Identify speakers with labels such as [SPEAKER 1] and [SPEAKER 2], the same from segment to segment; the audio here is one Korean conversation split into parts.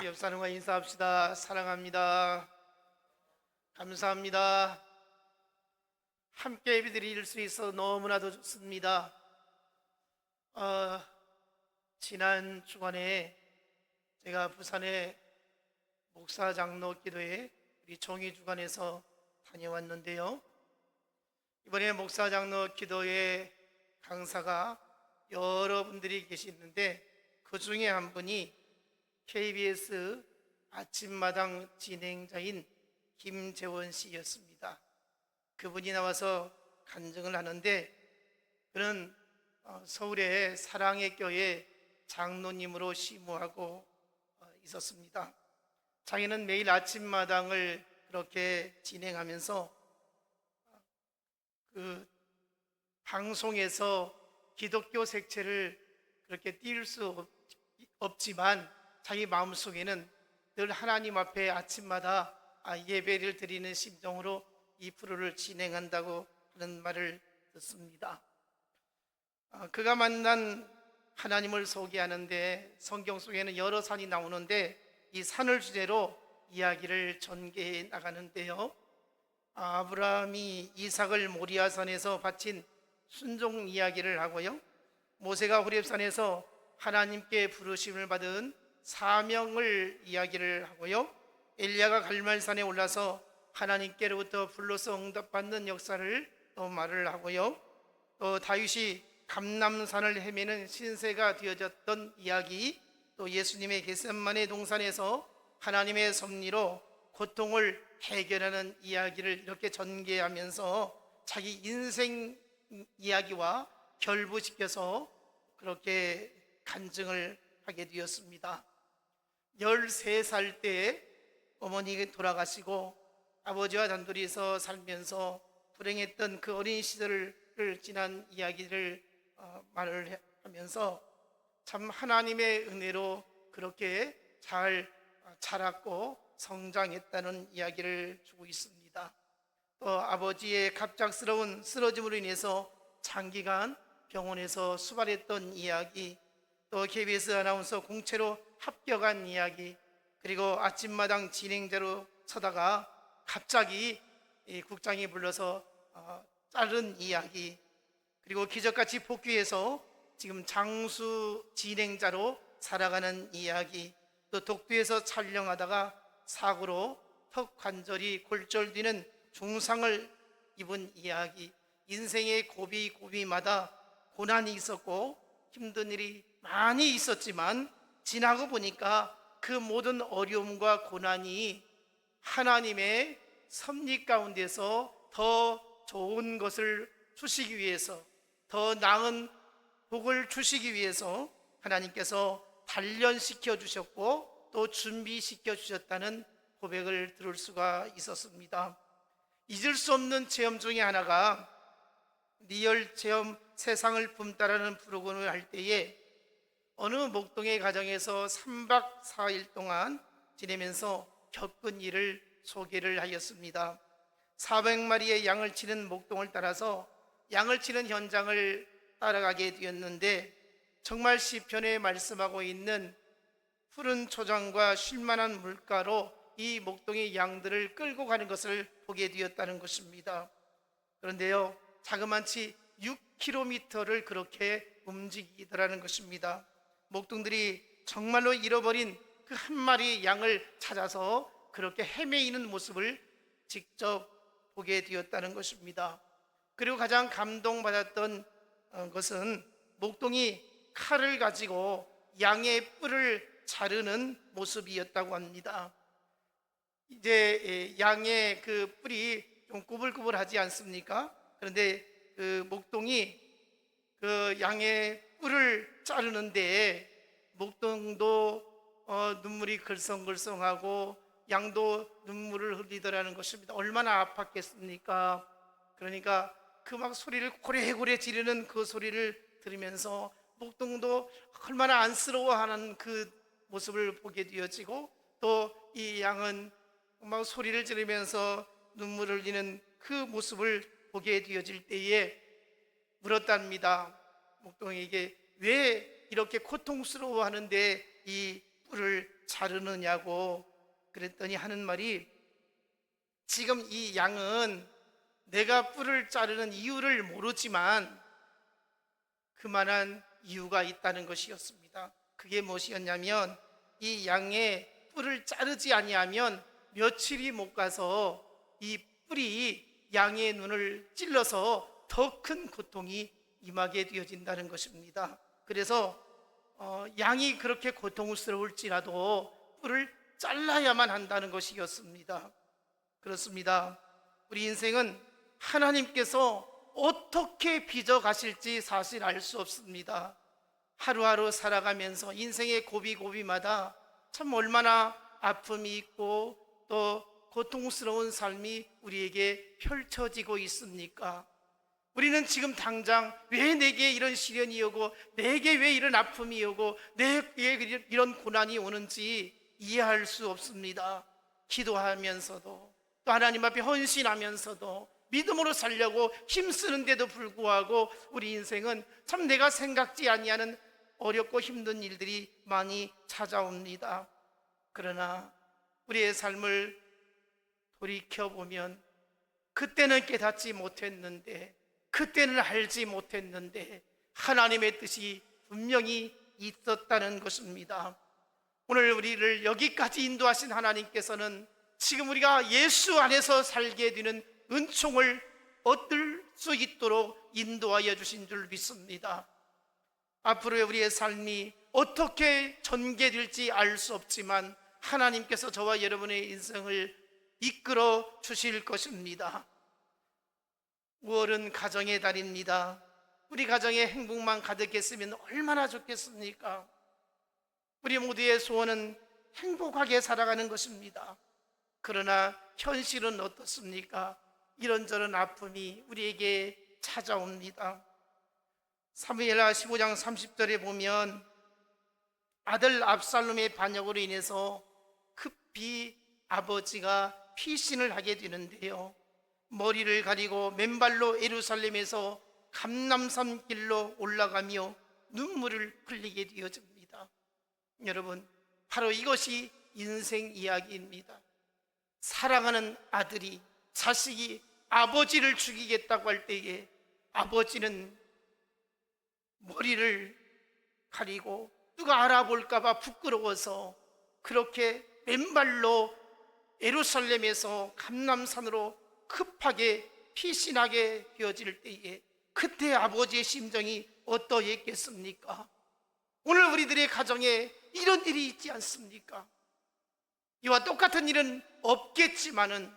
[SPEAKER 1] 옆 사람과 인사합시다. 사랑합니다. 감사합니다. 함께 예배드릴 수 있어 너무나도 좋습니다. 지난 주간에 제가 부산의 목사 장로 기도회 우리 종이 주간에서 다녀왔는데요. 이번에 목사 장로 기도회 강사가 여러분들이 계시는데 그 중에 한 분이 KBS 아침마당 진행자인 김재원 씨였습니다. 그분이 나와서 간증을 하는데 그는 서울의 사랑의 교회 장로님으로 시무하고 있었습니다. 자기는 매일 아침마당을 그렇게 진행하면서 그 방송에서 기독교 색채를 그렇게 띄울 수 없지만 자기 마음속에는 늘 하나님 앞에 아침마다 예배를 드리는 심정으로 이 프로를 진행한다고 그런 말을 듣습니다. 그가 만난 하나님을 소개하는데 성경 속에는 여러 산이 나오는데 이 산을 주제로 이야기를 전개해 나가는데요. 아브라함이 이삭을 모리아산에서 바친 순종 이야기를 하고요, 모세가 호렙산에서 하나님께 부르심을 받은 사명을 이야기를 하고요, 엘리야가 갈멜산에 올라서 하나님께로부터 불로서 응답받는 역사를 또 말을 하고요, 또 다윗이 감람산을 헤매는 신세가 되어졌던 이야기, 또 예수님의 겟세마네 동산에서 하나님의 섭리로 고통을 해결하는 이야기를 이렇게 전개하면서 자기 인생 이야기와 결부시켜서 그렇게 간증을 하게 되었습니다. 13살 때 어머니가 돌아가시고 아버지와 단둘이서 살면서 불행했던 그 어린 시절을 지난 이야기를 말을 하면서 참 하나님의 은혜로 그렇게 잘 자랐고 성장했다는 이야기를 주고 있습니다. 또 아버지의 갑작스러운 쓰러짐으로 인해서 장기간 병원에서 수발했던 이야기, 또 KBS 아나운서 공채로 합격한 이야기, 그리고 아침마당 진행자로 서다가 갑자기 국장이 불러서 자른 이야기, 그리고 기적같이 복귀해서 지금 장수 진행자로 살아가는 이야기, 또 독도에서 촬영하다가 사고로 턱 관절이 골절되는 중상을 입은 이야기, 인생의 고비고비마다 고난이 있었고 힘든 일이 많이 있었지만 지나고 보니까 그 모든 어려움과 고난이 하나님의 섭리 가운데서 더 좋은 것을 주시기 위해서, 더 나은 복을 주시기 위해서 하나님께서 단련시켜 주셨고 또 준비시켜 주셨다는 고백을 들을 수가 있었습니다. 잊을 수 없는 체험 중에 하나가 리얼 체험 세상을 품다라는 프로그램을 할 때에 어느 목동의 가정에서 3박 4일 동안 지내면서 겪은 일을 소개를 하였습니다. 400마리의 양을 치는 목동을 따라서 양을 치는 현장을 따라가게 되었는데 정말 시편에 말씀하고 있는 푸른 초장과 쉴만한 물가로 이 목동의 양들을 끌고 가는 것을 보게 되었다는 것입니다. 그런데요, 자그마치 6km를 그렇게 움직이더라는 것입니다. 목동들이 정말로 잃어버린 그 한 마리 양을 찾아서 그렇게 헤매이는 모습을 직접 보게 되었다는 것입니다. 그리고 가장 감동받았던 것은 목동이 칼을 가지고 양의 뿔을 자르는 모습이었다고 합니다. 이제 양의 그 뿔이 좀 꾸불꾸불하지 않습니까? 그런데 그 목동이 그 양의 뿔을 자르는데 목동도 눈물이 글썽글썽하고 양도 눈물을 흘리더라는 것입니다. 얼마나 아팠겠습니까? 그러니까 그 막 소리를 고래고래 지르는 그 소리를 들으면서 목동도 얼마나 안쓰러워하는 그 모습을 보게 되어지고, 또 이 양은 막 소리를 지르면서 눈물을 흘리는 그 모습을 보게 되어질 때에 물었답니다. 목동에게 왜 이렇게 고통스러워하는데 이 뿔을 자르느냐고 그랬더니 하는 말이, 지금 이 양은 내가 뿔을 자르는 이유를 모르지만 그만한 이유가 있다는 것이었습니다. 그게 무엇이었냐면, 이 양의 뿔을 자르지 아니하면 며칠이 못 가서 이 뿔이 양의 눈을 찔러서 더 큰 고통이 임하게 되어진다는 것입니다. 그래서 양이 그렇게 고통스러울지라도 뿔을 잘라야만 한다는 것이었습니다. 그렇습니다. 우리 인생은 하나님께서 어떻게 빚어 가실지 사실 알 수 없습니다. 하루하루 살아가면서 인생의 고비고비마다 참 얼마나 아픔이 있고 또 고통스러운 삶이 우리에게 펼쳐지고 있습니까? 우리는 지금 당장 왜 내게 이런 시련이 오고, 내게 왜 이런 아픔이 오고, 내게 이런 고난이 오는지 이해할 수 없습니다. 기도하면서도 또 하나님 앞에 헌신하면서도 믿음으로 살려고 힘쓰는데도 불구하고 우리 인생은 참 내가 생각지 아니하는 어렵고 힘든 일들이 많이 찾아옵니다. 그러나 우리의 삶을 돌이켜보면 그때는 깨닫지 못했는데, 그때는 알지 못했는데 하나님의 뜻이 분명히 있었다는 것입니다. 오늘 우리를 여기까지 인도하신 하나님께서는 지금 우리가 예수 안에서 살게 되는 은총을 얻을 수 있도록 인도하여 주신 줄 믿습니다. 앞으로의 우리의 삶이 어떻게 전개될지 알 수 없지만 하나님께서 저와 여러분의 인생을 이끌어 주실 것입니다. 5월은 가정의 달입니다. 우리 가정에 행복만 가득했으면 얼마나 좋겠습니까? 우리 모두의 소원은 행복하게 살아가는 것입니다. 그러나 현실은 어떻습니까? 이런저런 아픔이 우리에게 찾아옵니다. 사무엘하 15장 30절에 보면 아들 압살롬의 반역으로 인해서 급히 아버지가 피신을 하게 되는데요, 머리를 가리고 맨발로 예루살렘에서 감람산 길로 올라가며 눈물을 흘리게 되어집니다. 여러분, 바로 이것이 인생 이야기입니다. 사랑하는 아들이, 자식이 아버지를 죽이겠다고 할 때에 아버지는 머리를 가리고 누가 알아볼까봐 부끄러워서 그렇게 맨발로 예루살렘에서 감람산으로 급하게 피신하게 되어질 때에 그때 아버지의 심정이 어떠했겠습니까? 오늘 우리들의 가정에 이런 일이 있지 않습니까? 이와 똑같은 일은 없겠지만은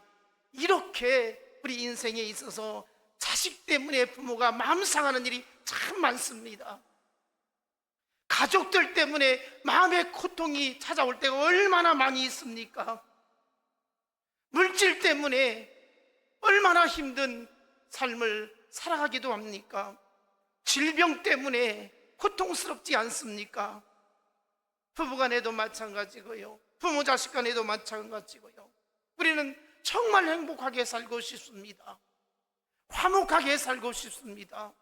[SPEAKER 1] 이렇게 우리 인생에 있어서 자식 때문에 부모가 마음 상하는 일이 참 많습니다. 가족들 때문에 마음의 고통이 찾아올 때가 얼마나 많이 있습니까? 물질 때문에 얼마나 힘든 삶을 살아가기도 합니까? 질병 때문에 고통스럽지 않습니까? 부부간에도 마찬가지고요, 부모 자식 간에도 마찬가지고요. 우리는 정말 행복하게 살고 싶습니다. 화목하게 살고 싶습니다.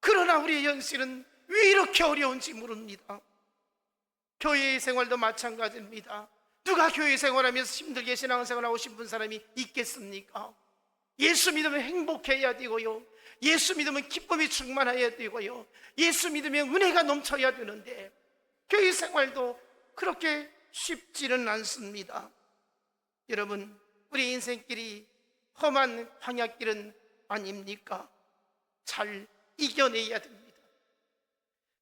[SPEAKER 1] 그러나 우리의 현실은 왜 이렇게 어려운지 모릅니다. 교회 생활도 마찬가지입니다. 누가 교회 생활하면서 힘들게 신앙생활하고 싶은 사람이 있겠습니까? 예수 믿으면 행복해야 되고요, 예수 믿으면 기쁨이 충만해야 되고요, 예수 믿으면 은혜가 넘쳐야 되는데 교회 생활도 그렇게 쉽지는 않습니다. 여러분, 우리 인생길이 험한 광야길은 아닙니까? 잘 이겨내야 됩니다.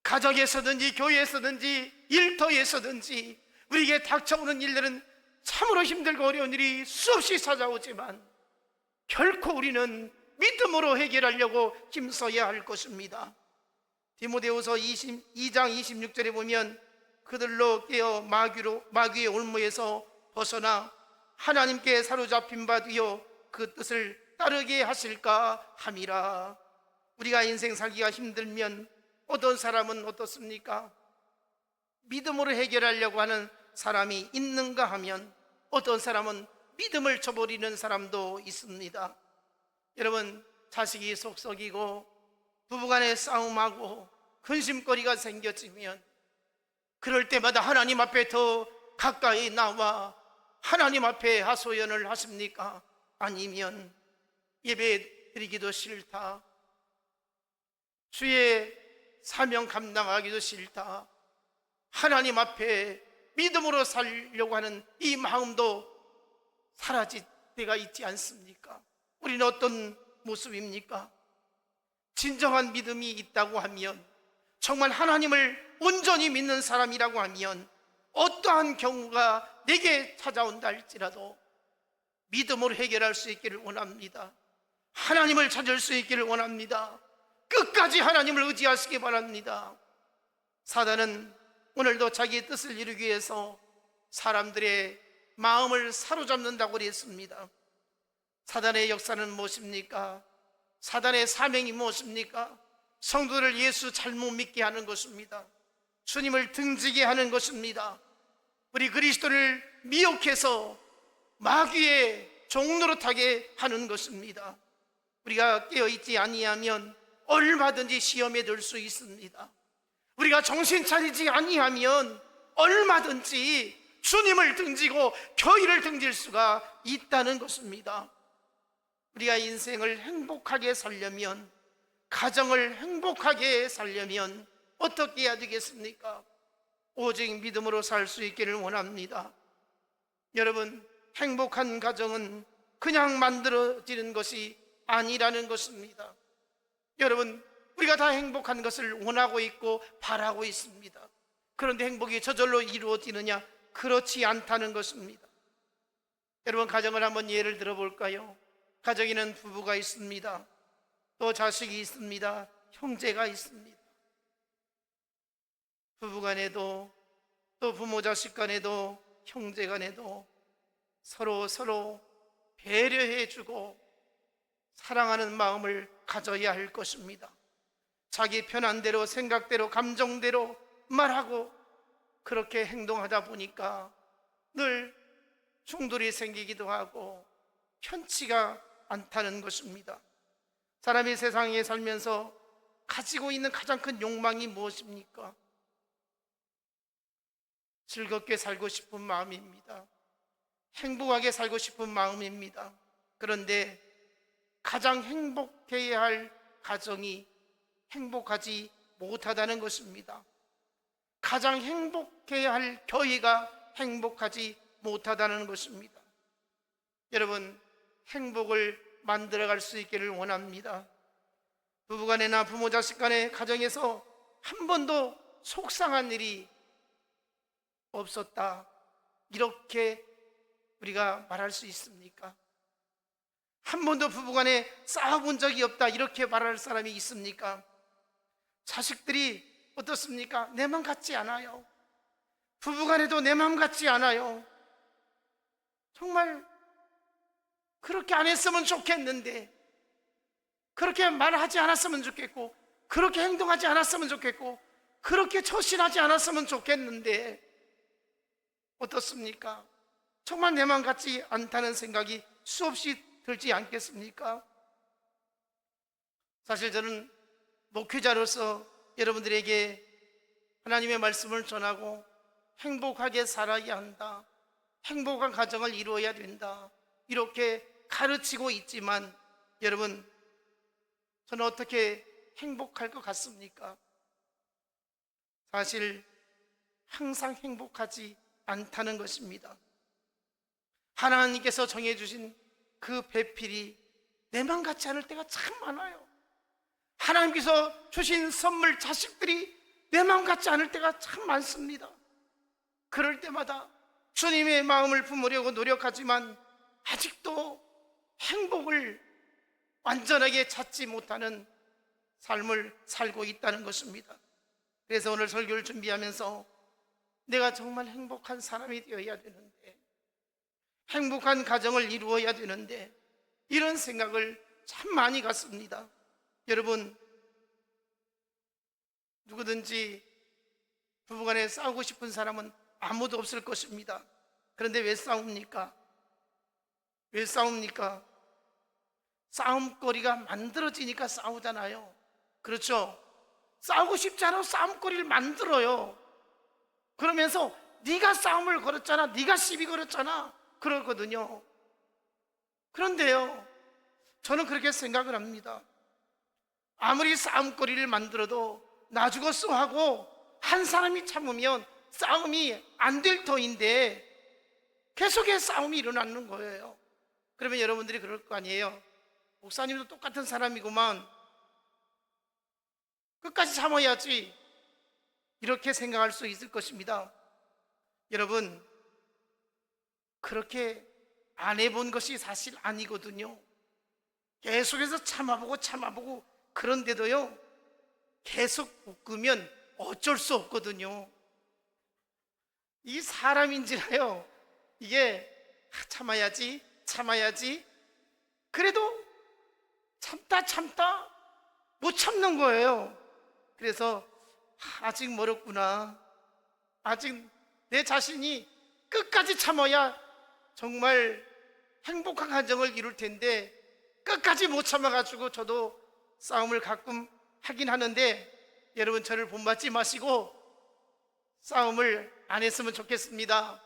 [SPEAKER 1] 가정에서든지 교회에서든지 일터에서든지 우리에게 닥쳐오는 일들은 참으로 힘들고 어려운 일이 수없이 찾아오지만 결코 우리는 믿음으로 해결하려고 힘써야 할 것입니다. 디모데후서 2장 26절에 보면 그들로 깨어 마귀의 올무에서 벗어나 하나님께 사로잡힌 바 되어 그 뜻을 따르게 하실까 함이라. 우리가 인생 살기가 힘들면 어떤 사람은 어떻습니까? 믿음으로 해결하려고 하는 사람이 있는가 하면 어떤 사람은 믿음을 저버리는 사람도 있습니다. 여러분, 자식이 속썩이고 부부간에 싸움하고 근심거리가 생겨지면 그럴 때마다 하나님 앞에 더 가까이 나와 하나님 앞에 하소연을 하십니까? 아니면 예배 드리기도 싫다, 주의 사명 감당하기도 싫다, 하나님 앞에 믿음으로 살려고 하는 이 마음도 사라질 때가 있지 않습니까? 우리는 어떤 모습입니까? 진정한 믿음이 있다고 하면, 정말 하나님을 온전히 믿는 사람이라고 하면 어떠한 경우가 내게 찾아온다 할지라도 믿음으로 해결할 수 있기를 원합니다. 하나님을 찾을 수 있기를 원합니다. 끝까지 하나님을 의지하시기 바랍니다. 사단은 오늘도 자기의 뜻을 이루기 위해서 사람들의 마음을 사로잡는다고 그랬습니다. 사단의 역사는 무엇입니까? 사단의 사명이 무엇입니까? 성도를 예수 잘못 믿게 하는 것입니다. 주님을 등지게 하는 것입니다. 우리 그리스도를 미혹해서 마귀의 종노릇하게 하는 것입니다. 우리가 깨어있지 아니하면 얼마든지 시험에 들 수 있습니다. 우리가 정신 차리지 아니하면 얼마든지 주님을 등지고 교회를 등질 수가 있다는 것입니다. 우리가 인생을 행복하게 살려면, 가정을 행복하게 살려면 어떻게 해야 되겠습니까? 오직 믿음으로 살 수 있기를 원합니다. 여러분, 행복한 가정은 그냥 만들어지는 것이 아니라는 것입니다. 여러분, 우리가 다 행복한 것을 원하고 있고 바라고 있습니다. 그런데 행복이 저절로 이루어지느냐? 그렇지 않다는 것입니다. 여러분, 가정을 한번 예를 들어볼까요? 가정에는 부부가 있습니다. 또 자식이 있습니다. 형제가 있습니다. 부부간에도 또 부모 자식 간에도 형제 간에도 서로 배려해주고 사랑하는 마음을 가져야 할 것입니다. 자기 편한 대로, 생각대로, 감정대로 말하고 그렇게 행동하다 보니까 늘 충돌이 생기기도 하고 편치가 않다는 것입니다. 사람이 세상에 살면서 가지고 있는 가장 큰 욕망이 무엇입니까? 즐겁게 살고 싶은 마음입니다. 행복하게 살고 싶은 마음입니다. 그런데 가장 행복해야 할 가정이 행복하지 못하다는 것입니다. 가장 행복해야 할 교회가 행복하지 못하다는 것입니다. 여러분, 행복을 만들어갈 수 있기를 원합니다. 부부간에나 부모 자식 간의 가정에서 한 번도 속상한 일이 없었다, 이렇게 우리가 말할 수 있습니까? 한 번도 부부간에 싸워본 적이 없다, 이렇게 말할 사람이 있습니까? 자식들이 어떻습니까? 내 맘 같지 않아요. 부부간에도 내 맘 같지 않아요. 정말 그렇게 안 했으면 좋겠는데, 그렇게 말하지 않았으면 좋겠고, 그렇게 행동하지 않았으면 좋겠고, 그렇게 처신하지 않았으면 좋겠는데 어떻습니까? 정말 내 맘 같지 않다는 생각이 수없이 들지 않겠습니까? 사실 저는 목회자로서 여러분들에게 하나님의 말씀을 전하고 행복하게 살아야 한다, 행복한 가정을 이루어야 된다, 이렇게 가르치고 있지만 여러분, 저는 어떻게 행복할 것 같습니까? 사실 항상 행복하지 않다는 것입니다. 하나님께서 정해주신 그 배필이 내 맘 같지 않을 때가 참 많아요. 하나님께서 주신 선물, 자식들이 내 맘 같지 않을 때가 참 많습니다. 그럴 때마다 주님의 마음을 품으려고 노력하지만 아직도 행복을 완전하게 찾지 못하는 삶을 살고 있다는 것입니다. 그래서 오늘 설교를 준비하면서 내가 정말 행복한 사람이 되어야 되는데, 행복한 가정을 이루어야 되는데, 이런 생각을 참 많이 갖습니다. 여러분, 누구든지 부부간에 싸우고 싶은 사람은 아무도 없을 것입니다. 그런데 왜 싸웁니까? 왜 싸웁니까? 싸움거리가 만들어지니까 싸우잖아요. 그렇죠? 싸우고 싶지 않아도 싸움거리를 만들어요. 그러면서 네가 싸움을 걸었잖아, 네가 시비 걸었잖아, 그러거든요. 그런데요, 저는 그렇게 생각을 합니다. 아무리 싸움거리를 만들어도 나 죽었어 하고 한 사람이 참으면 싸움이 안 될 터인데 계속해서 싸움이 일어나는 거예요. 그러면 여러분들이 그럴 거 아니에요. 목사님도 똑같은 사람이구만, 끝까지 참아야지, 이렇게 생각할 수 있을 것입니다. 여러분, 그렇게 안 해본 것이 사실 아니거든요. 계속해서 참아보고 그런데도요, 계속 웃으면 어쩔 수 없거든요. 이 사람인지라요, 이게 참아야지 그래도 참다 못 참는 거예요. 그래서 아직 멀었구나, 아직 내 자신이 끝까지 참아야 정말 행복한 가정을 이룰 텐데 끝까지 못 참아가지고 저도 싸움을 가끔 하긴 하는데, 여러분 저를 본받지 마시고 싸움을 안 했으면 좋겠습니다.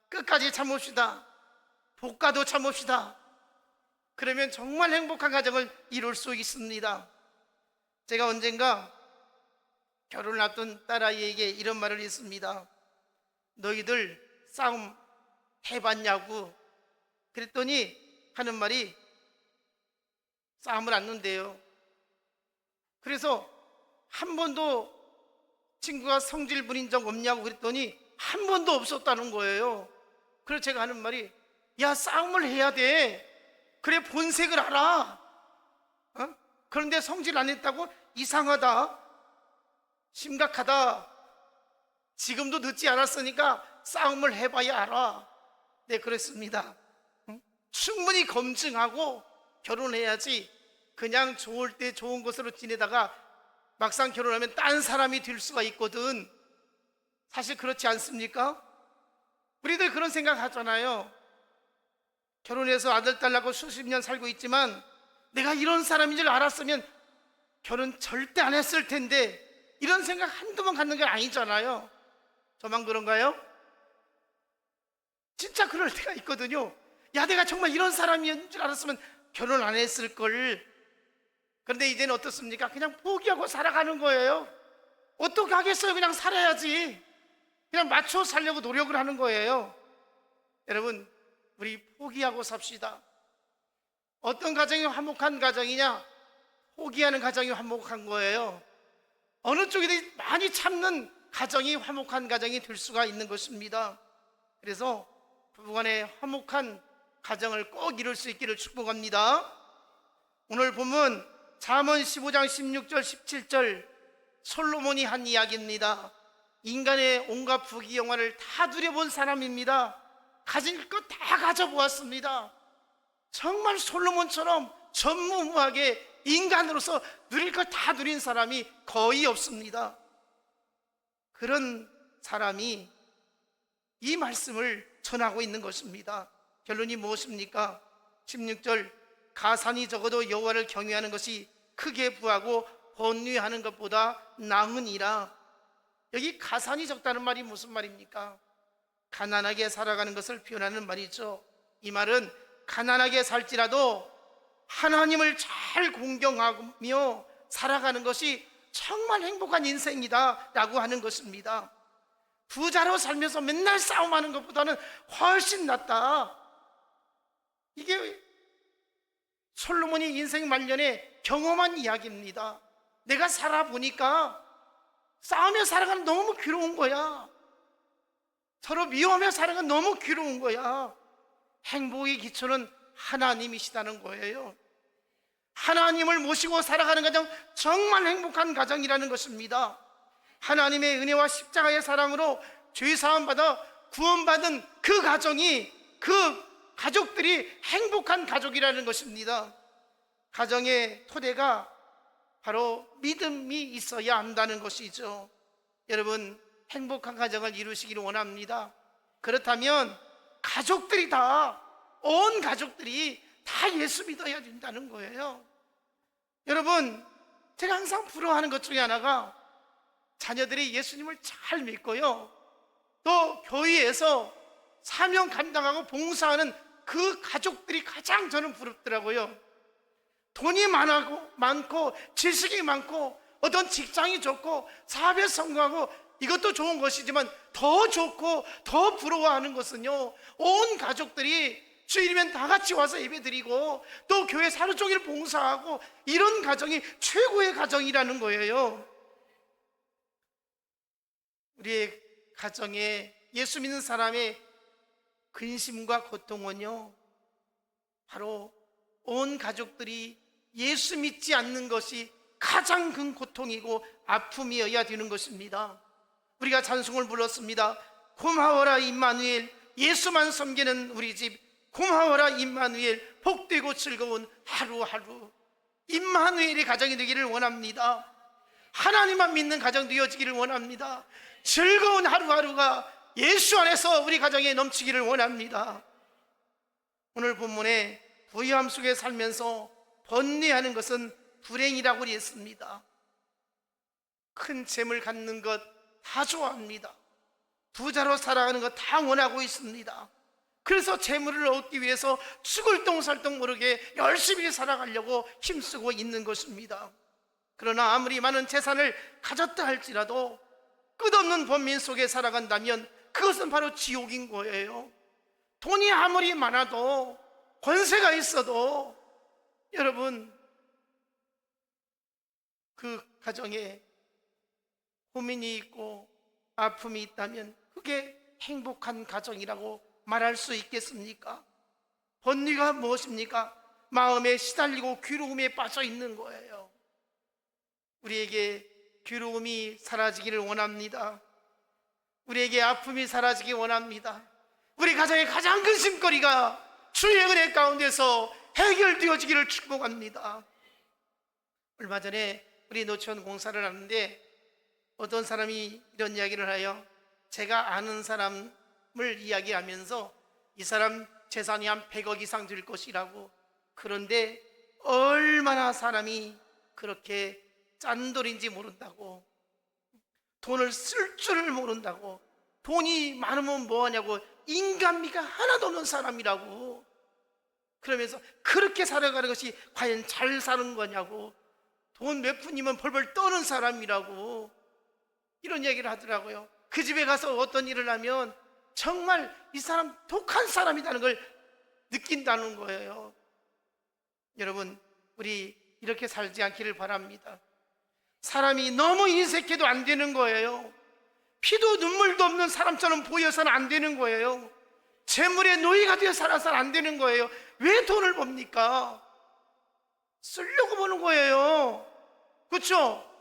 [SPEAKER 1] 끝까지 참읍시다. 복가도 참읍시다. 그러면 정말 행복한 가정을 이룰 수 있습니다. 제가 언젠가 결혼을 앞둔 딸아이에게 이런 말을 했습니다. 너희들 싸움 해봤냐고. 그랬더니 하는 말이 싸움을 안 는대요. 그래서 한 번도 친구가 성질 부린 적 없냐고 그랬더니 한 번도 없었다는 거예요. 그래서 제가 하는 말이, 야, 싸움을 해야 돼. 그래 본색을 알아. 그런데 성질 안 했다고? 이상하다, 심각하다, 지금도 늦지 않았으니까 싸움을 해봐야 알아. 네, 그랬습니다. 충분히 검증하고 결혼해야지 그냥 좋을 때 좋은 것으로 지내다가 막상 결혼하면 딴 사람이 될 수가 있거든. 사실 그렇지 않습니까? 우리들 그런 생각 하잖아요. 결혼해서 아들 딸 낳고 수십 년 살고 있지만 내가 이런 사람인 줄 알았으면 결혼 절대 안 했을 텐데, 이런 생각 한두 번 갖는 게 아니잖아요. 저만 그런가요? 진짜 그럴 때가 있거든요. 야, 내가 정말 이런 사람인 줄 알았으면 결혼 안 했을 걸. 그런데 이제는 어떻습니까? 그냥 포기하고 살아가는 거예요. 어떻게 하겠어요? 그냥 살아야지. 그냥 맞춰 살려고 노력을 하는 거예요. 여러분, 우리 포기하고 삽시다. 어떤 가정이 화목한 가정이냐? 포기하는 가정이 화목한 거예요. 어느 쪽이든 많이 참는 가정이 화목한 가정이 될 수가 있는 것입니다. 그래서 부부간의 화목한 가정을 꼭 이룰 수 있기를 축복합니다. 오늘 본문 잠언 15장 16절 17절, 솔로몬이 한 이야기입니다. 인간의 온갖 부귀영화를 다 누려본 사람입니다. 가진 것 다 가져보았습니다. 정말 솔로몬처럼 전무후무하게 인간으로서 누릴 것 다 누린 사람이 거의 없습니다. 그런 사람이 이 말씀을 전하고 있는 것입니다. 결론이 무엇입니까? 16절, 가산이 적어도 여호와를 경외하는 것이 크게 부하고 번뇌하는 것보다 나으니라. 여기 가산이 적다는 말이 무슨 말입니까? 가난하게 살아가는 것을 표현하는 말이죠. 이 말은 가난하게 살지라도 하나님을 잘 공경하며 살아가는 것이 정말 행복한 인생이다 라고 하는 것입니다. 부자로 살면서 맨날 싸움하는 것보다는 훨씬 낫다. 이게 솔로몬이 인생 말년에 경험한 이야기입니다. 내가 살아보니까 싸우며 살아가는 너무 괴로운 거야. 서로 미워하며 살아가는 너무 괴로운 거야. 행복의 기초는 하나님이시다는 거예요. 하나님을 모시고 살아가는 가정, 정말 행복한 가정이라는 것입니다. 하나님의 은혜와 십자가의 사랑으로 죄사함 받아 구원받은 그 가정이, 그 가족들이 행복한 가족이라는 것입니다. 가정의 토대가 바로 믿음이 있어야 한다는 것이죠. 여러분, 행복한 가정을 이루시기를 원합니다. 그렇다면 가족들이 다, 온 가족들이 다 예수 믿어야 된다는 거예요. 여러분, 제가 항상 부러워하는 것 중에 하나가 자녀들이 예수님을 잘 믿고요, 또 교회에서 사명 감당하고 봉사하는 그 가족들이 가장 저는 부럽더라고요. 돈이 많고 지식이 많고 어떤 직장이 좋고 사업에 성공하고 이것도 좋은 것이지만 더 좋고 더 부러워하는 것은요, 온 가족들이 주일이면 다 같이 와서 예배드리고 또 교회 하루 종일 봉사하고 이런 가정이 최고의 가정이라는 거예요. 우리의 가정에 예수 믿는 사람의 근심과 고통은요, 바로 온 가족들이 예수 믿지 않는 것이 가장 큰 고통이고 아픔이어야 되는 것입니다. 우리가 찬송을 불렀습니다. 고마워라 임마누엘, 예수만 섬기는 우리 집. 고마워라 임마누엘, 복되고 즐거운 하루하루. 임마누엘의 가정이 되기를 원합니다. 하나님만 믿는 가정 되어지기를 원합니다. 즐거운 하루하루가 예수 안에서 우리 가정에 넘치기를 원합니다. 오늘 본문에 부유함 속에 살면서 번뇌하는 것은 불행이라고 했습니다. 큰 재물 갖는 것 다 좋아합니다. 부자로 살아가는 것 다 원하고 있습니다. 그래서 재물을 얻기 위해서 죽을 똥살똥 모르게 열심히 살아가려고 힘쓰고 있는 것입니다. 그러나 아무리 많은 재산을 가졌다 할지라도 끝없는 번민 속에 살아간다면 그것은 바로 지옥인 거예요. 돈이 아무리 많아도 권세가 있어도 여러분 그 가정에 고민이 있고 아픔이 있다면 그게 행복한 가정이라고 말할 수 있겠습니까? 번뇌가 무엇입니까? 마음에 시달리고 괴로움에 빠져 있는 거예요. 우리에게 괴로움이 사라지기를 원합니다. 우리에게 아픔이 사라지기 원합니다. 우리 가정의 가장 큰 심거리가 주의 은혜 가운데서 해결되어지기를 축복합니다. 얼마 전에 우리 노천 공사를 하는데 어떤 사람이 이런 이야기를 하여 제가 아는 사람을 이야기하면서 이 사람 재산이 한 100억 이상 될 것이라고. 그런데 얼마나 사람이 그렇게 짠돌인지 모른다고, 돈을 쓸 줄을 모른다고, 돈이 많으면 뭐하냐고, 인간미가 하나도 없는 사람이라고. 그러면서 그렇게 살아가는 것이 과연 잘 사는 거냐고, 돈 몇 푼이면 벌벌 떠는 사람이라고 이런 얘기를 하더라고요. 그 집에 가서 어떤 일을 하면 정말 이 사람 독한 사람이라는 걸 느낀다는 거예요. 여러분, 우리 이렇게 살지 않기를 바랍니다. 사람이 너무 인색해도 안 되는 거예요. 피도 눈물도 없는 사람처럼 보여서는 안 되는 거예요. 재물의 노예가 되어 살아서는 안 되는 거예요. 왜 돈을 법니까? 쓰려고 버는 거예요. 그렇죠?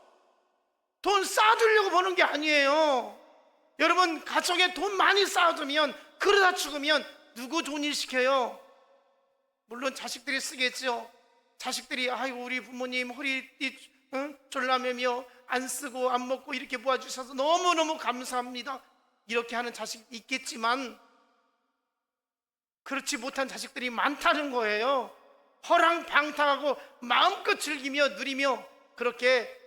[SPEAKER 1] 돈 쌓아두려고 버는 게 아니에요. 여러분, 가정에 돈 많이 쌓아두면 그러다 죽으면 누구 돈일 시켜요? 물론 자식들이 쓰겠죠. 자식들이 아이고 우리 부모님 허리띠 졸라매며 안 쓰고 안 먹고 이렇게 모아주셔서 너무너무 감사합니다, 이렇게 하는 자식 있겠지만 그렇지 못한 자식들이 많다는 거예요. 허랑방탕하고 마음껏 즐기며 누리며 그렇게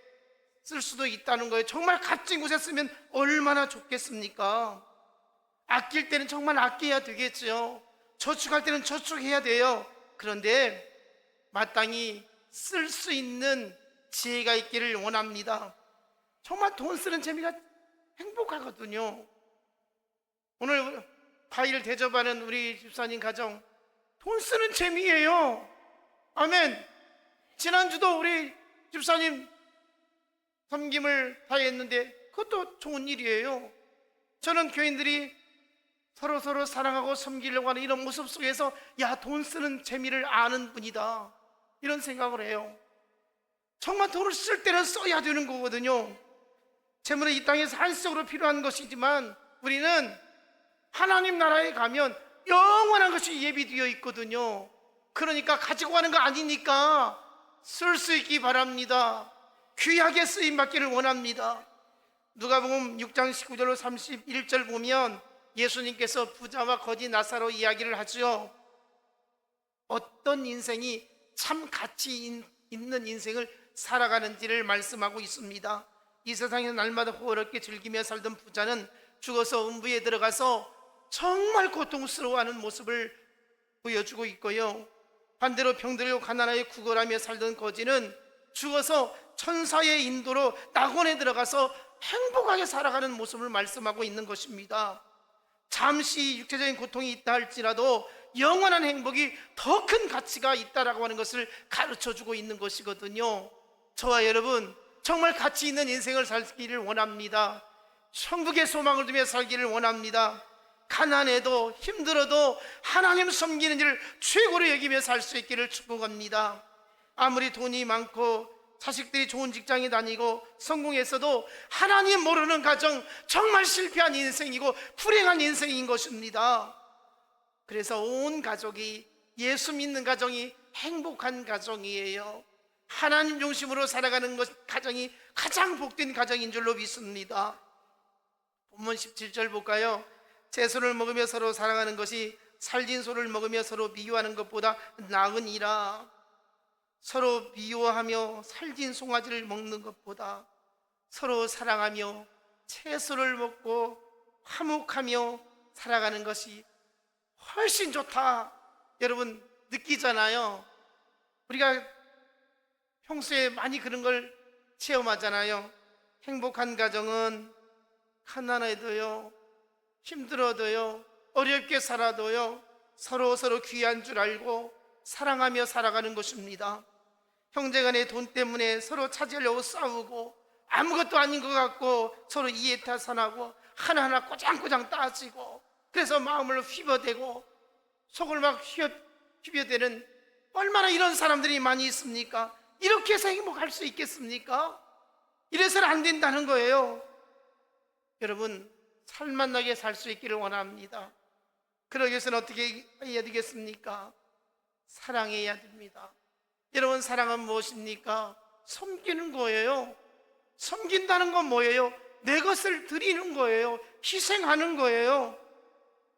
[SPEAKER 1] 쓸 수도 있다는 거예요. 정말 값진 곳에 쓰면 얼마나 좋겠습니까? 아낄 때는 정말 아껴야 되겠죠. 저축할 때는 저축해야 돼요. 그런데 마땅히 쓸 수 있는 지혜가 있기를 원합니다. 정말 돈 쓰는 재미가 행복하거든요. 오늘 과일 대접하는 우리 집사님 가정 돈 쓰는 재미예요. 아멘. 지난주도 우리 집사님 섬김을 다했는데 그것도 좋은 일이에요. 저는 교인들이 서로 사랑하고 섬기려고 하는 이런 모습 속에서 야, 돈 쓰는 재미를 아는 분이다, 이런 생각을 해요. 정말 돈을 쓸 때는 써야 되는 거거든요. 재물은 이 땅에서 한시적으로 필요한 것이지만 우리는 하나님 나라에 가면 영원한 것이 예비되어 있거든요. 그러니까 가지고 가는 거 아니니까 쓸 수 있기 바랍니다. 귀하게 쓰임받기를 원합니다. 누가복음 6장 19절로 31절 보면 예수님께서 부자와 거지 나사로 이야기를 하죠. 어떤 인생이 참 가치 있는 인생을 살아가는지를 말씀하고 있습니다. 이 세상에서 날마다 호의롭게 즐기며 살던 부자는 죽어서 음부에 들어가서 정말 고통스러워하는 모습을 보여주고 있고요. 반대로 병들고 가난하게 구걸하며 살던 거지는 죽어서 천사의 인도로 낙원에 들어가서 행복하게 살아가는 모습을 말씀하고 있는 것입니다. 잠시 육체적인 고통이 있다 할지라도 영원한 행복이 더 큰 가치가 있다라고 하는 것을 가르쳐주고 있는 것이거든요. 저와 여러분 정말 가치 있는 인생을 살기를 원합니다. 천국의 소망을 두며 살기를 원합니다. 가난해도 힘들어도 하나님 섬기는 일을 최고로 여기며 살 수 있기를 축복합니다. 아무리 돈이 많고 자식들이 좋은 직장에 다니고 성공했어도 하나님 모르는 가정, 정말 실패한 인생이고 불행한 인생인 것입니다. 그래서 온 가족이, 예수 믿는 가정이 행복한 가정이에요. 하나님 중심으로 살아가는 가정이 가장 복된 가정인 줄로 믿습니다. 본문 17절 볼까요? 채소를 먹으며 서로 사랑하는 것이 살진 소를 먹으며 서로 미워하는 것보다 나으니라. 서로 미워하며 살진 송아지를 먹는 것보다 서로 사랑하며 채소를 먹고 화목하며 살아가는 것이 훨씬 좋다. 여러분 느끼잖아요. 우리가 평소에 많이 그런 걸 체험하잖아요. 행복한 가정은 가난해도요, 힘들어도요, 어렵게 살아도요, 서로 귀한 줄 알고 사랑하며 살아가는 것입니다. 형제간의 돈 때문에 서로 차지하려고 싸우고 아무것도 아닌 것 같고 서로 이해타산하고 하나하나 꼬장꼬장 따지고 그래서 마음을 휘어대고 속을 막 휘어대는, 얼마나 이런 사람들이 많이 있습니까? 이렇게 해서 행복할 수 있겠습니까? 이래서는 안 된다는 거예요. 여러분 살만나게 살 수 있기를 원합니다. 그러기 위해서는 어떻게 해야 되겠습니까? 사랑해야 됩니다. 여러분 사랑은 무엇입니까? 섬기는 거예요. 섬긴다는 건 뭐예요? 내 것을 드리는 거예요. 희생하는 거예요.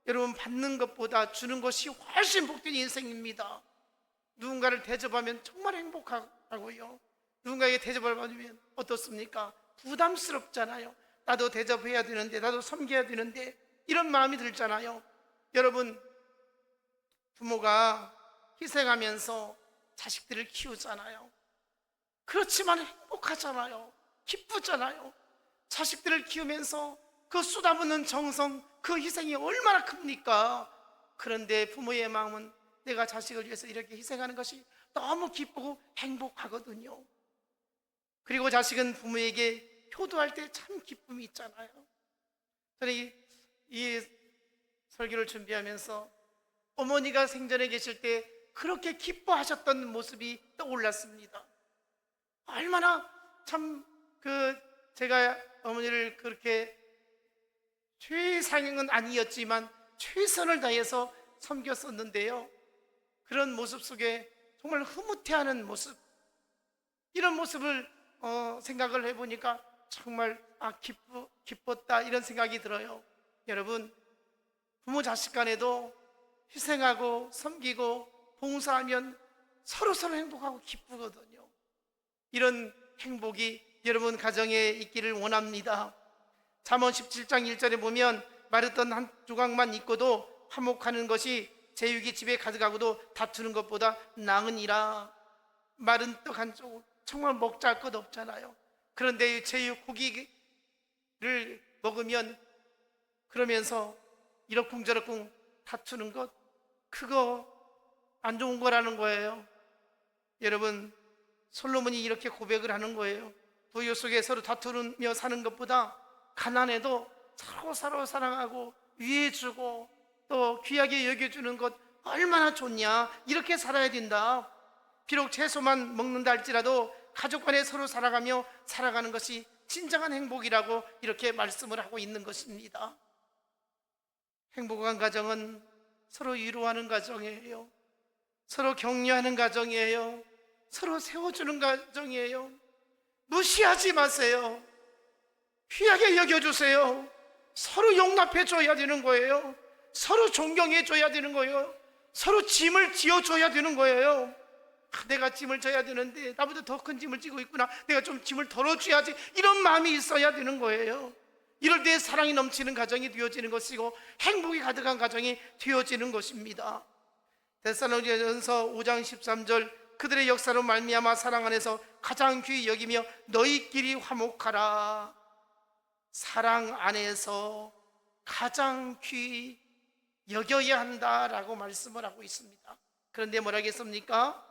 [SPEAKER 1] 여러분 받는 것보다 주는 것이 훨씬 복된 인생입니다. 누군가를 대접하면 정말 행복하고요, 누군가에게 대접을 받으면 어떻습니까? 부담스럽잖아요. 나도 대접해야 되는데, 나도 섬겨야 되는데, 이런 마음이 들잖아요. 여러분 부모가 희생하면서 자식들을 키우잖아요. 그렇지만 행복하잖아요. 기쁘잖아요. 자식들을 키우면서 그 쏟아붓는 정성, 그 희생이 얼마나 큽니까? 그런데 부모의 마음은 내가 자식을 위해서 이렇게 희생하는 것이 너무 기쁘고 행복하거든요. 그리고 자식은 부모에게 효도할 때 참 기쁨이 있잖아요. 저는 이 설교를 준비하면서 어머니가 생전에 계실 때 그렇게 기뻐하셨던 모습이 떠올랐습니다. 얼마나 참 제가 어머니를 그렇게 최상은 아니었지만 최선을 다해서 섬겼었는데요, 그런 모습 속에 정말 흐뭇해하는 모습, 이런 모습을 생각을 해보니까 정말 기뻤다, 이런 생각이 들어요. 여러분 부모 자식 간에도 희생하고 섬기고 봉사하면 서로 행복하고 기쁘거든요. 이런 행복이 여러분 가정에 있기를 원합니다. 잠언 17장 1절에 보면 마르던 한 조각만 있고도 화목하는 것이 제육이 집에 가져가고도 다투는 것보다 나으니라. 마른 떡 한 조각 정말 먹잘 것 없잖아요. 그런데 제육 고기를 먹으면 그러면서 이러쿵저러쿵 다투는 것, 그거 안 좋은 거라는 거예요. 여러분 솔로몬이 이렇게 고백을 하는 거예요. 부요 속에 서로 다투며 사는 것보다 가난해도 서로 사랑하고 위해주고 또 귀하게 여겨주는 것 얼마나 좋냐, 이렇게 살아야 된다. 비록 채소만 먹는다 할지라도 가족 간에 서로 살아가며 살아가는 것이 진정한 행복이라고 이렇게 말씀을 하고 있는 것입니다. 행복한 가정은 서로 위로하는 가정이에요. 서로 격려하는 가정이에요. 서로 세워주는 가정이에요. 무시하지 마세요. 귀하게 여겨주세요. 서로 용납해 줘야 되는 거예요. 서로 존경해 줘야 되는 거예요. 서로 짐을 지어줘야 되는 거예요. 내가 짐을 져야 되는데 나보다 더 큰 짐을 지고 있구나, 내가 좀 짐을 덜어줘야지, 이런 마음이 있어야 되는 거예요. 이럴 때 사랑이 넘치는 가정이 되어지는 것이고 행복이 가득한 가정이 되어지는 것입니다. 데살로니가전서 5장 13절 그들의 역사로 말미암아 사랑 안에서 가장 귀히 여기며 너희끼리 화목하라. 사랑 안에서 가장 귀히 여겨야 한다라고 말씀을 하고 있습니다. 그런데 뭐라고 했습니까?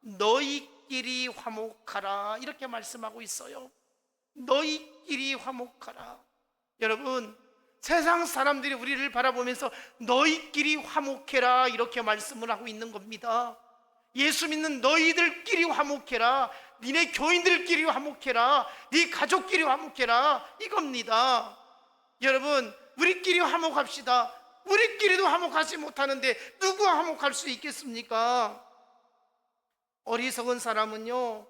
[SPEAKER 1] 너희끼리 화목하라 이렇게 말씀하고 있어요. 너희끼리 화목하라. 여러분, 세상 사람들이 우리를 바라보면서 너희끼리 화목해라 이렇게 말씀을 하고 있는 겁니다. 예수 믿는 너희들끼리 화목해라, 니네 교인들끼리 화목해라, 네 가족끼리 화목해라 이겁니다. 여러분, 우리끼리 화목합시다. 우리끼리도 화목하지 못하는데 누구 화목할 수 있겠습니까? 어리석은 사람은요,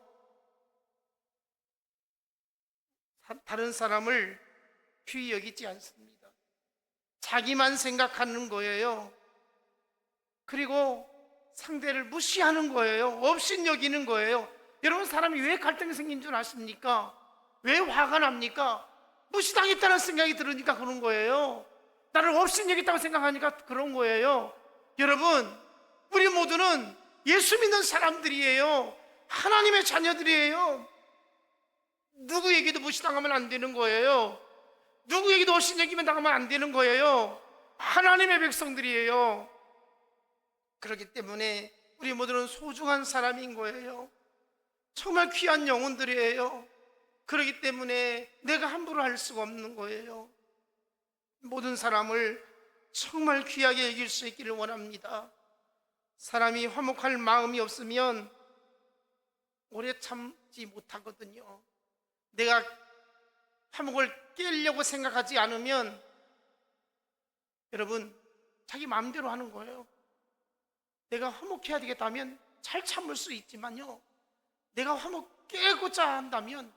[SPEAKER 1] 다른 사람을 귀히 여기지 않습니다. 자기만 생각하는 거예요. 그리고 상대를 무시하는 거예요. 업신여기는 거예요. 여러분, 사람이 왜 갈등이 생긴 줄 아십니까? 왜 화가 납니까? 무시당했다는 생각이 들으니까 그런 거예요. 나를 업신여겼다고 생각하니까 그런 거예요. 여러분, 우리 모두는 예수 믿는 사람들이에요. 하나님의 자녀들이에요. 누구에게도 무시당하면 안 되는 거예요. 누구에게도 업신여기면 당하면 안 되는 거예요. 하나님의 백성들이에요. 그렇기 때문에 우리 모두는 소중한 사람인 거예요. 정말 귀한 영혼들이에요. 그렇기 때문에 내가 함부로 할 수가 없는 거예요. 모든 사람을 정말 귀하게 여길 수 있기를 원합니다. 사람이 화목할 마음이 없으면 오래 참지 못하거든요. 내가 화목을 깨려고 생각하지 않으면 여러분, 자기 마음대로 하는 거예요. 내가 화목해야 되겠다면 잘 참을 수 있지만요, 내가 화목 깨고자 한다면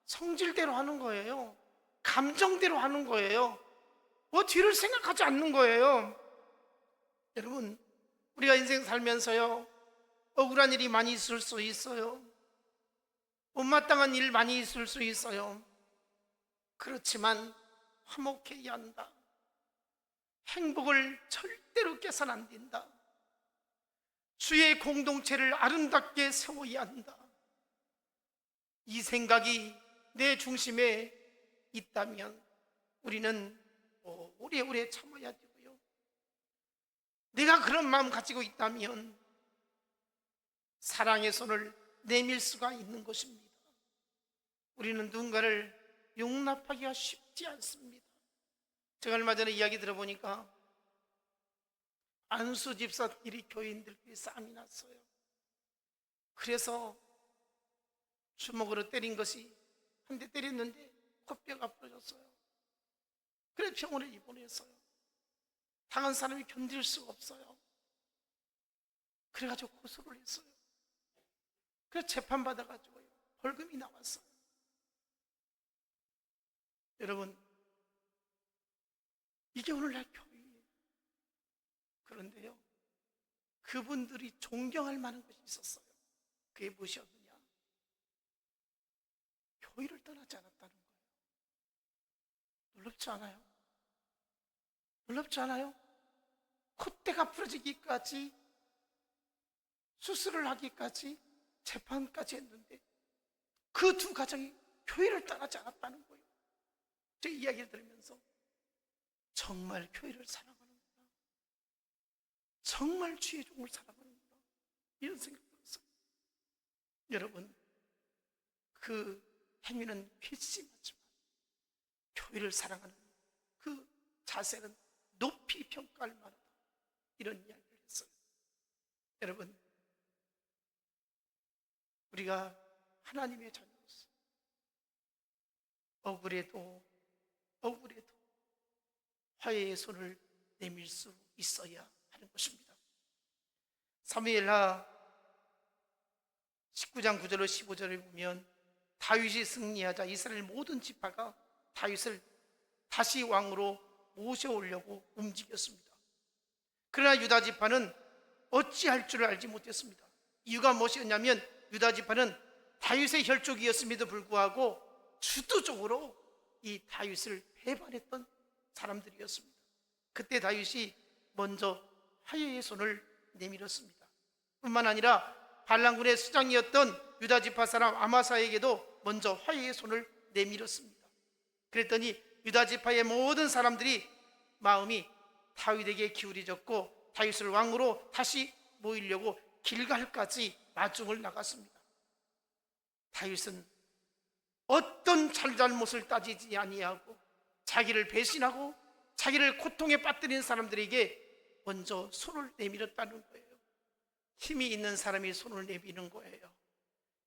[SPEAKER 1] 성질대로 하는 거예요. 감정대로 하는 거예요. 뭐 뒤를 생각하지 않는 거예요. 여러분, 우리가 인생 살면서요, 억울한 일이 많이 있을 수 있어요. 못마땅한 일 많이 있을 수 있어요. 그렇지만 화목해야 한다. 행복을 절대로 깨서는 안 된다. 주의 공동체를 아름답게 세워야 한다. 이 생각이 내 중심에 있다면 우리는 오래오래 참아야 되고요. 내가 그런 마음 가지고 있다면 사랑의 손을 내밀 수가 있는 것입니다. 우리는 누군가를 용납하기가 쉽지 않습니다. 제가 얼마 전에 이야기 들어보니까 안수 집사끼리 교인들끼리 싸움이 났어요. 그래서 주먹으로 때린 것이 한 대 때렸는데 코뼈가 부러졌어요. 그래서 병원에 입원했어요. 당한 사람이 견딜 수가 없어요. 그래가지고 고소를 했어요. 그래서 재판받아가지고 벌금이 나왔어요. 여러분, 이게 오늘날 교회예요. 그런데요, 그분들이 존경할 만한 것이 있었어요. 그게 무엇이었느냐? 교회를 떠나지 않았다는 거예요. 놀랍지 않아요? 놀랍지 않아요? 콧대가 부러지기까지, 수술을 하기까지, 재판까지 했는데 그 두 가정이 교회를 떠나지 않았다는 거예요. 제 이야기를 들으면서 정말 교회를 사랑하는구나, 정말 주의 종을 사랑하는구나, 이런 생각이 들었어요. 여러분, 그 행위는 괘씸하지만 교회를 사랑하는 그 자세는 높이 평가할 만하다, 이런 이야기를 했어요. 여러분, 우리가 하나님의 자녀로서 억울해도 화해의 손을 내밀 수 있어야 하는 것입니다. 사무엘하 19장 9절로 15절을 보면 다윗이 승리하자 이스라엘 모든 지파가 다윗을 다시 왕으로 모셔오려고 움직였습니다. 그러나 유다 지파는 어찌할 줄을 알지 못했습니다. 이유가 무엇이었냐면 유다 지파는 다윗의 혈족이었음에도 불구하고 주도적으로 이 다윗을 배반했던 사람들이었습니다. 그때 다윗이 먼저 화해의 손을 내밀었습니다. 뿐만 아니라 반란군의 수장이었던 유다 지파 사람 아마사에게도 먼저 화해의 손을 내밀었습니다. 그랬더니 유다 지파의 모든 사람들이 마음이 다윗에게 기울여졌고 다윗을 왕으로 다시 모이려고 길갈까지 마중을 나갔습니다. 다윗은 어떤 잘잘못을 따지지 아니하고 자기를 배신하고 자기를 고통에 빠뜨린 사람들에게 먼저 손을 내밀었다는 거예요. 힘이 있는 사람이 손을 내미는 거예요.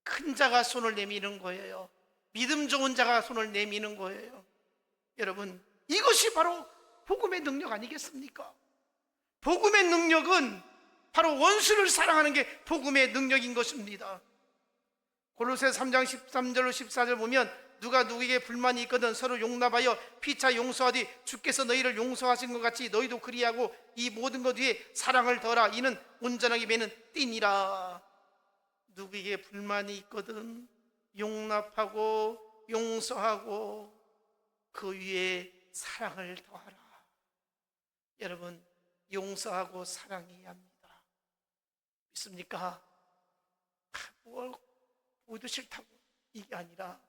[SPEAKER 1] 큰 자가 손을 내미는 거예요. 믿음 좋은 자가 손을 내미는 거예요. 여러분, 이것이 바로 복음의 능력 아니겠습니까? 복음의 능력은 바로 원수를 사랑하는 게 복음의 능력인 것입니다. 골로새 3장 13절로 14절 보면 누가 누구에게 불만이 있거든 서로 용납하여 피차 용서하되 주께서 너희를 용서하신 것 같이 너희도 그리하고 이 모든 것 위에 사랑을 더하라. 이는 온전하게 매는 띠니라. 누구에게 불만이 있거든 용납하고 용서하고 그 위에 사랑을 더하라. 여러분, 용서하고 사랑해야 합니다. 믿습니까? 모두 싫다고 이게 아니라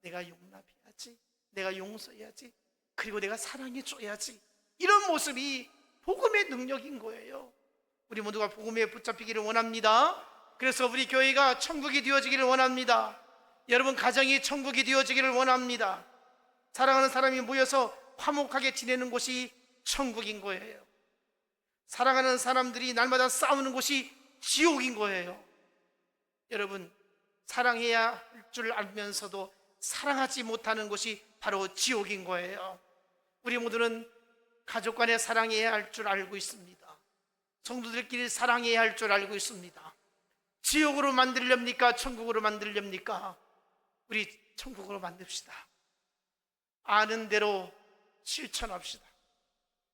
[SPEAKER 1] 내가 용납해야지, 내가 용서해야지, 그리고 내가 사랑해줘야지. 이런 모습이 복음의 능력인 거예요. 우리 모두가 복음에 붙잡히기를 원합니다. 그래서 우리 교회가 천국이 되어지기를 원합니다. 여러분 가정이 천국이 되어지기를 원합니다. 사랑하는 사람이 모여서 화목하게 지내는 곳이 천국인 거예요. 사랑하는 사람들이 날마다 싸우는 곳이 지옥인 거예요. 여러분, 사랑해야 할 줄 알면서도 사랑하지 못하는 곳이 바로 지옥인 거예요. 우리 모두는 가족 간에 사랑해야 할 줄 알고 있습니다. 성도들끼리 사랑해야 할 줄 알고 있습니다. 지옥으로 만들렵니까? 천국으로 만들렵니까? 우리 천국으로 만듭시다. 아는 대로 실천합시다.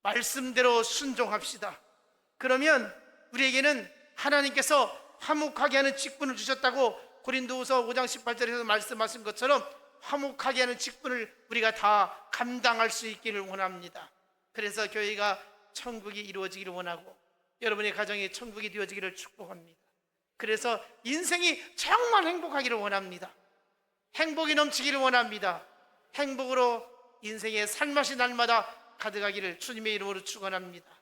[SPEAKER 1] 말씀대로 순종합시다. 그러면 우리에게는 하나님께서 화목하게 하는 직분을 주셨다고 고린도후서 5장 18절에서 말씀하신 것처럼 화목하게 하는 직분을 우리가 다 감당할 수 있기를 원합니다. 그래서 교회가 천국이 이루어지기를 원하고 여러분의 가정이 천국이 되어지기를 축복합니다. 그래서 인생이 정말 행복하기를 원합니다. 행복이 넘치기를 원합니다. 행복으로 인생의 살맛이 날마다 가득하기를 주님의 이름으로 축원합니다.